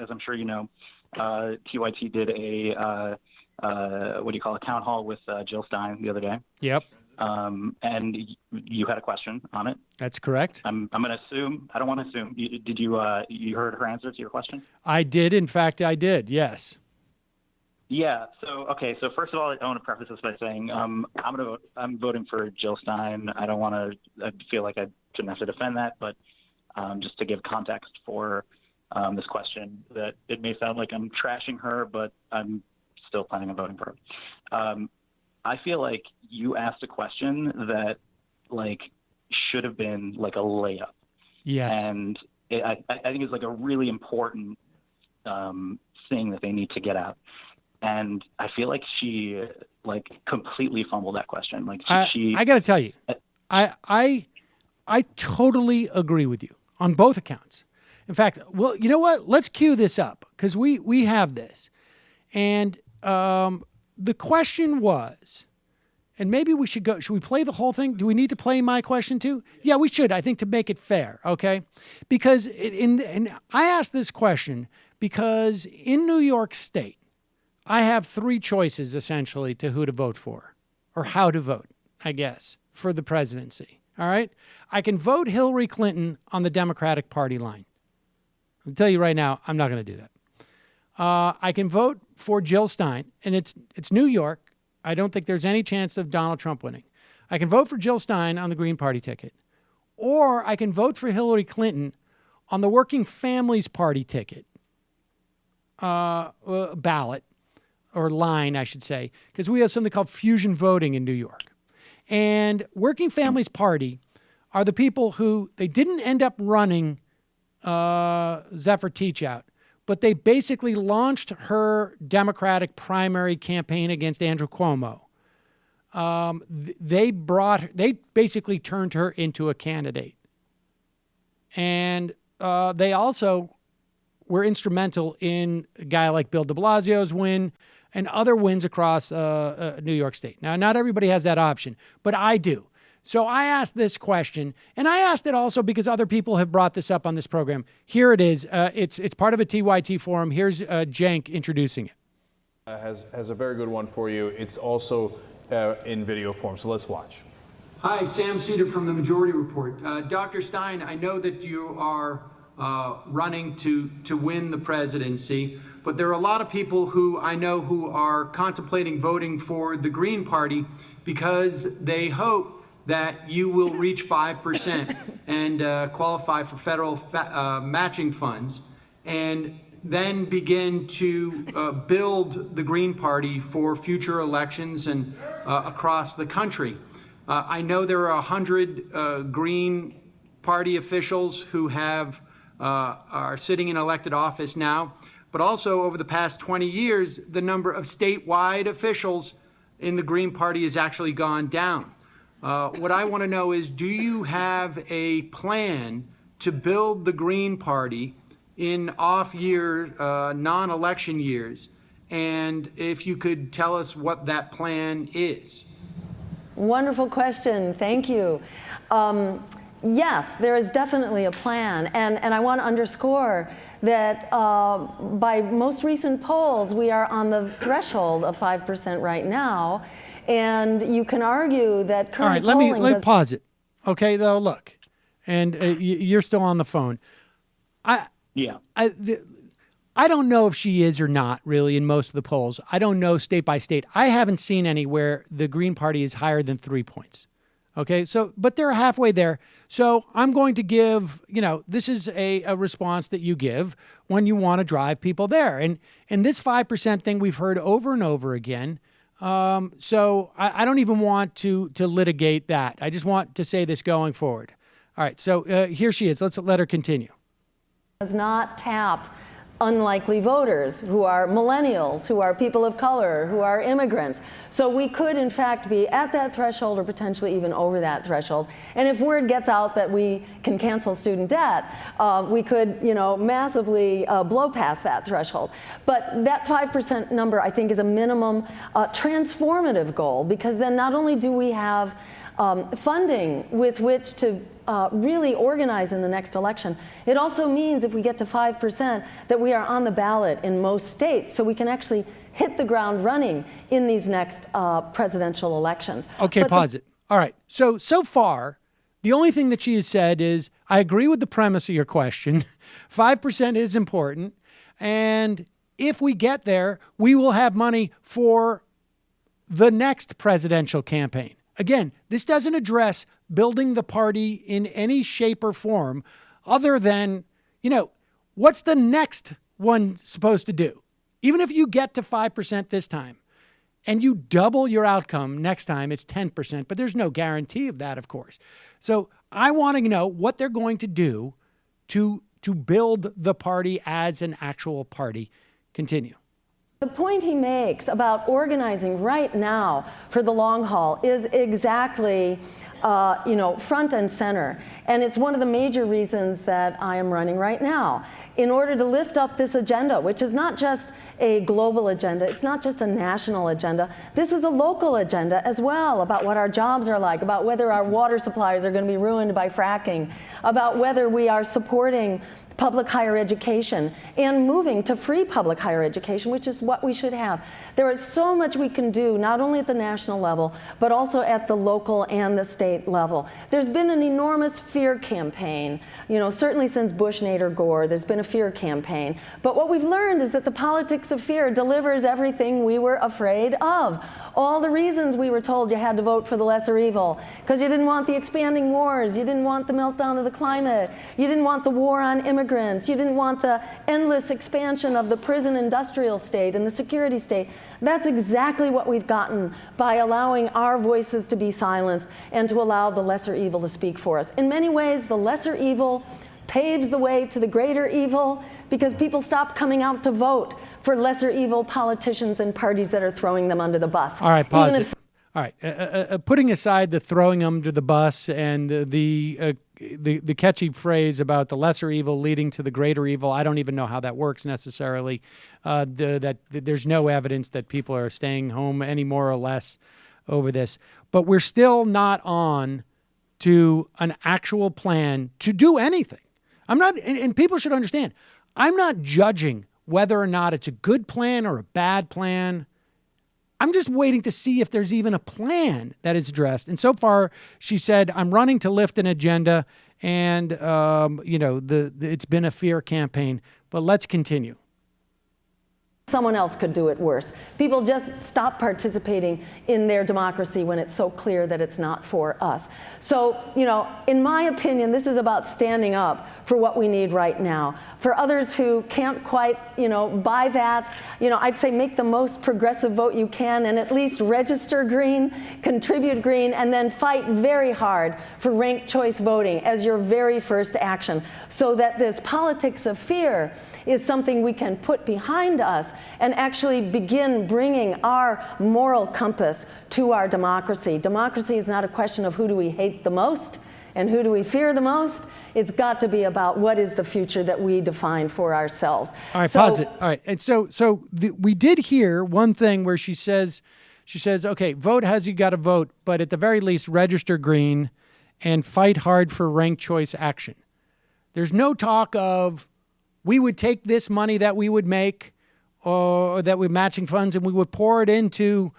as I'm sure you know, TYT did a town hall with Jill Stein the other day. Yep. And you had a question on it. That's correct. I'm going to assume. I don't want to assume. You heard her answer to your question? I did. In fact, I did. Yes. Yeah. So first of all, I want to preface this by saying I'm voting for Jill Stein. I don't want to. I feel like I shouldn't have to defend that, but just to give context for this question, that it may sound like I'm trashing her, but I'm still planning on voting for her. I feel like you asked a question that should have been like a layup. Yes. And I think it's like a really important thing that they need to get out. And I feel like she completely fumbled that question. I got to tell you, I totally agree with you on both accounts. In fact, well, you know what? Let's cue this up because we have this. And the question was, and maybe we should we play the whole thing? Do we need to play my question too? Yeah, we should, I think, to make it fair, okay? Because and I asked this question because in New York State, I have three choices, essentially, to who to vote for, or how to vote, I guess, for the presidency, all right? I can vote Hillary Clinton on the Democratic Party line. I'll tell you right now, I'm not going to do that. I can vote for Jill Stein, and it's New York. I don't think there's any chance of Donald Trump winning. I can vote for Jill Stein on the Green Party ticket, or I can vote for Hillary Clinton on the Working Families Party ticket, ballot, or line, I should say, because we have something called fusion voting in New York. And Working Families Party are the people who, they didn't end up running Zephyr Teachout, but they basically launched her Democratic primary campaign against Andrew Cuomo. They basically turned her into a candidate. And they also were instrumental in a guy like Bill de Blasio's win and other wins across New York State. Now, not everybody has that option, but I do. So I asked this question, and I asked it also because other people have brought this up on this program. Here it is. It's part of a TYT forum. Here's Cenk introducing it. Has a very good one for you. It's also in video form, so let's watch. Hi, Sam Seder from the Majority Report. Dr. Stein, I know that you are running to win the presidency, but there are a lot of people who I know who are contemplating voting for the Green Party because they hope that you will reach 5% and qualify for federal matching funds, and then begin to build the Green Party for future elections and across the country. I know there are 100 Green Party officials who are sitting in elected office now, but also over the past 20 years, the number of statewide officials in the Green Party has actually gone down. What I want to know is, do you have a plan to build the Green Party in off-year, non-election years? And if you could tell us what that plan is. Wonderful question. Thank you. Yes, there is definitely a plan. And I want to underscore that by most recent polls, we are on the threshold of 5% right now. And you can argue that current polling... All right, let me pause it. Okay, though, look. And you're still on the phone. I don't know if she is or not, really, in most of the polls. I don't know state by state. I haven't seen anywhere the Green Party is higher than 3 points. Okay, so, but they're halfway there. So I'm going to give, this is a response that you give when you want to drive people there. And this 5% thing we've heard over and over again. So I don't even want to litigate that. I just want to say this going forward. All right, so here she is. Let's let her continue. Does not tap unlikely voters who are millennials, who are people of color, who are immigrants. So we could, in fact, be at that threshold or potentially even over that threshold. And if word gets out that we can cancel student debt, we could, massively blow past that threshold. But that 5% number, I think, is a minimum transformative goal, because then not only do we have funding with which to really organize in the next election. It also means if we get to 5% that we are on the ballot in most states, so we can actually hit the ground running in these next presidential elections. Okay, pause it. All right. So far, the only thing that she has said is, I agree with the premise of your question. 5% is important. And if we get there, we will have money for the next presidential campaign. Again, this doesn't address building the party in any shape or form other than, what's the next one supposed to do? Even if you get to 5% this time and you double your outcome next time, it's 10%, but there's no guarantee of that, of course. So I want to know what they're going to do to build the party as an actual party. Continue. The point he makes about organizing right now for the long haul is exactly, front and center. And it's one of the major reasons that I am running right now. In order to lift up this agenda, which is not just a global agenda, it's not just a national agenda, this is a local agenda as well, about what our jobs are like, about whether our water supplies are going to be ruined by fracking, about whether we are supporting public higher education and moving to free public higher education, which is what we should have. There is so much we can do, not only at the national level, but also at the local and the state level. There's been an enormous fear campaign, certainly since Bush, Nader, Gore, there's been a fear campaign. But what we've learned is that the politics of fear delivers everything we were afraid of. All the reasons we were told you had to vote for the lesser evil, because you didn't want the expanding wars, you didn't want the meltdown of the climate, you didn't want the war on immigrants, you didn't want the endless expansion of the prison industrial state and the security state. That's exactly what we've gotten by allowing our voices to be silenced and to allow the lesser evil to speak for us. In many ways, the lesser evil paves the way to the greater evil because people stop coming out to vote for lesser evil politicians and parties that are throwing them under the bus. All right, pause it. All right, putting aside the throwing them to the bus and the catchy phrase about the lesser evil leading to the greater evil, I don't even know how that works necessarily. That there's no evidence that people are staying home any more or less over this. But we're still not on to an actual plan to do anything. I'm not, and people should understand, I'm not judging whether or not it's a good plan or a bad plan. I'm just waiting to see if there's even a plan that is addressed. And so far, she said, I'm running to lift an agenda, and, it's been a fear campaign. But let's continue. Someone else could do it worse. People just stop participating in their democracy when it's so clear that it's not for us. So, in my opinion, this is about standing up for what we need right now. For others who can't quite, buy that, I'd say make the most progressive vote you can and at least register green, contribute green, and then fight very hard for ranked choice voting as your very first action so that this politics of fear is something we can put behind us and actually begin bringing our moral compass to our democracy. Democracy is not a question of who do we hate the most and who do we fear the most. It's got to be about what is the future that we define for ourselves. All right, pause it. All right, and we did hear one thing where she says, okay, vote as you got to vote, but at the very least, register green and fight hard for ranked choice action. There's no talk of we would take this money that we would make or that we're matching funds and we would pour it into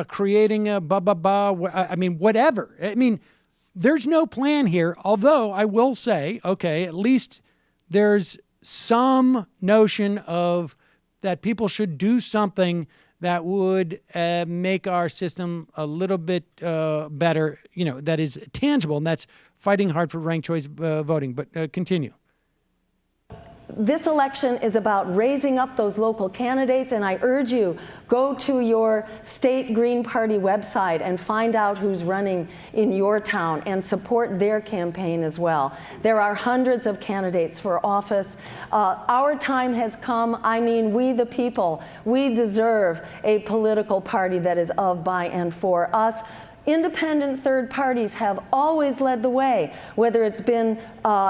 creating a whatever. There's no plan here, although I will say, okay, at least there's some notion of that people should do something that would make our system a little bit better, that is tangible, and that's fighting hard for ranked choice voting. But continue. This election is about raising up those local candidates, and I urge you, go to your state Green Party website and find out who's running in your town and support their campaign as well. There are hundreds of candidates for office. Our time has come. We the people, we deserve a political party that is of, by, and for us. Independent third parties have always led the way, whether it's been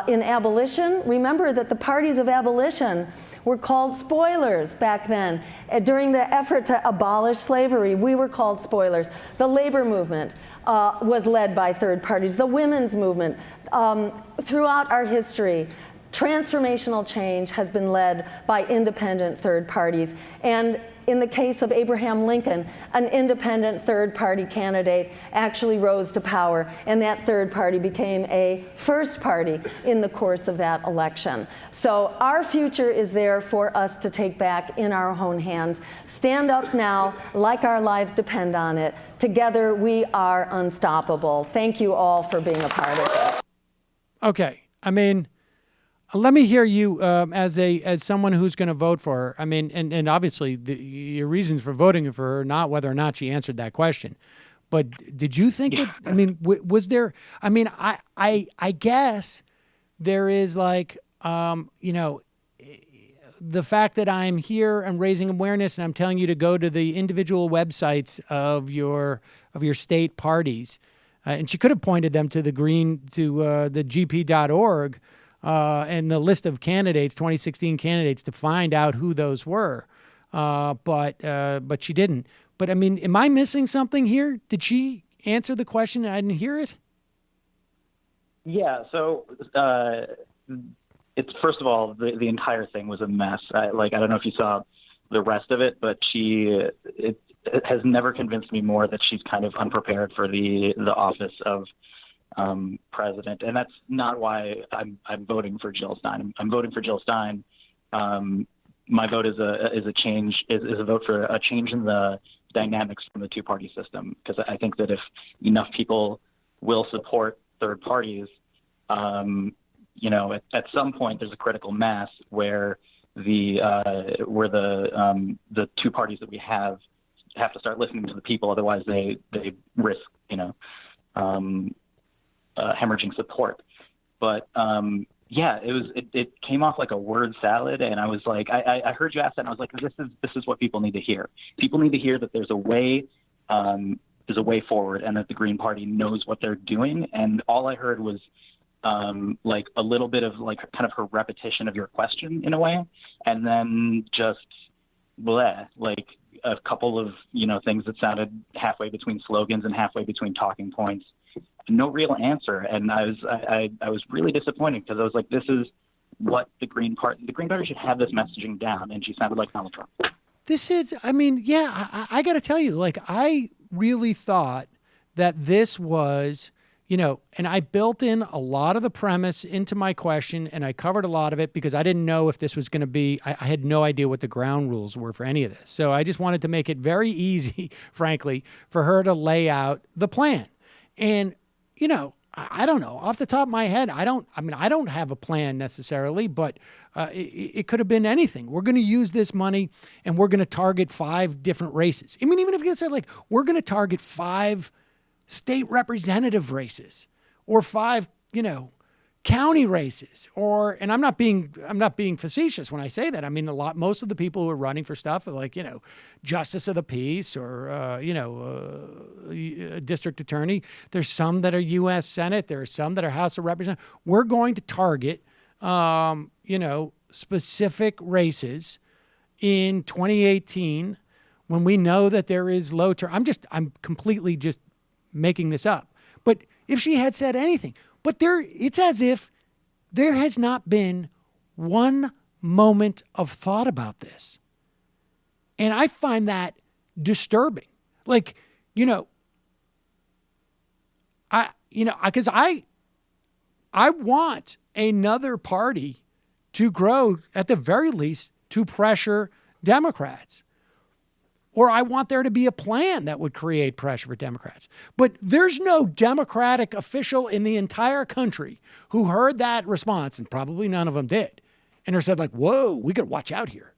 in abolition. Remember that the parties of abolition were called spoilers back then. During the effort to abolish slavery, we were called spoilers. The labor movement was led by third parties. The women's movement. Throughout our history, transformational change has been led by independent third parties. And in the case of Abraham Lincoln, an independent third-party candidate actually rose to power, and that third party became a first party in the course of that election. So our future is there for us to take back in our own hands. Stand up now, like our lives depend on it. Together, we are unstoppable. Thank you all for being a part of this. Okay, I mean, let me hear you as someone who's going to vote for her. I mean, and obviously your reasons for voting for her, not whether or not she answered that question. But did you think that? I mean, was there? I mean, I guess there is like the fact that I'm here and raising awareness, and I'm telling you to go to the individual websites of your state parties, and she could have pointed them to the gp.org. And the list of candidates, 2016 candidates, to find out who those were, but she didn't. But I mean, am I missing something here? Did she answer the question and I didn't hear it? Yeah. So it's first of all, the entire thing was a mess. I don't know if you saw the rest of it, but it has never convinced me more that she's kind of unprepared for the office of president, and that's not why I'm voting for Jill Stein. I'm voting for Jill Stein. My vote is a vote for a change in the dynamics from the two-party system, because I think that if enough people will support third parties, at some point there's a critical mass where the two parties that we have to start listening to the people, otherwise they risk hemorrhaging support. But it came off like a word salad, and I was like, I heard you ask that, and I was like, this is what people need to hear. People need to hear that there's a way forward, and that the Green Party knows what they're doing. And all I heard was like a little bit of like kind of her repetition of your question in a way, and then just like a couple of things that sounded halfway between slogans and halfway between talking points. No real answer, and I was really disappointed, because I was like, this is what the Green Party should have this messaging down, and she sounded like Donald Trump. This is, I mean, yeah, I got to tell you, like, I really thought that this was, and I built in a lot of the premise into my question, and I covered a lot of it because I didn't know if this was going to be, I had no idea what the ground rules were for any of this. So I just wanted to make it very easy, frankly, for her to lay out the plan. And I don't know. Off the top of my head, I don't have a plan necessarily, but it could have been anything. We're going to use this money and we're going to target 5 different races. I mean, even if you said like, we're going to target 5 state representative races or 5, county races, and I'm not being facetious when I say that. I mean, most of the people who are running for stuff are like, justice of the peace or, a district attorney. There's some that are U.S. Senate. There are some that are House of Representatives. We're going to target, specific races in 2018 when we know that there is low turn. I'm completely just making this up. But if she had said anything, it's as if there has not been one moment of thought about this. And I find that disturbing. Like, because I want another party to grow, at the very least, to pressure Democrats. Or I want there to be a plan that would create pressure for Democrats. But there's no Democratic official in the entire country who heard that response, and probably none of them did, and they said like, whoa, we got to watch out here.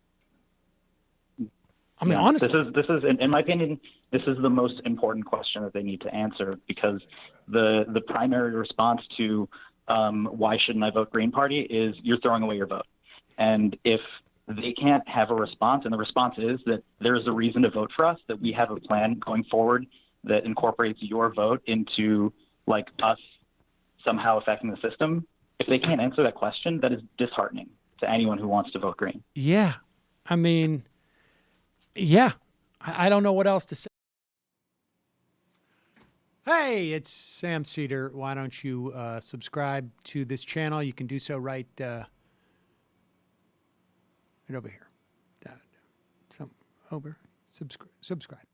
I mean, honestly. This is, in my opinion, this is the most important question that they need to answer, because the primary response to why shouldn't I vote Green Party is you're throwing away your vote. And if they can't have a response, and the response is that there's a reason to vote for us, that we have a plan going forward that incorporates your vote into like us somehow affecting the system, if they can't answer that question, that is disheartening to anyone who wants to vote green. Yeah. I mean, yeah. I don't know what else to say. Hey, it's Sam Seder. Why don't you subscribe to this channel? You can do so right over here. Over. Subscribe.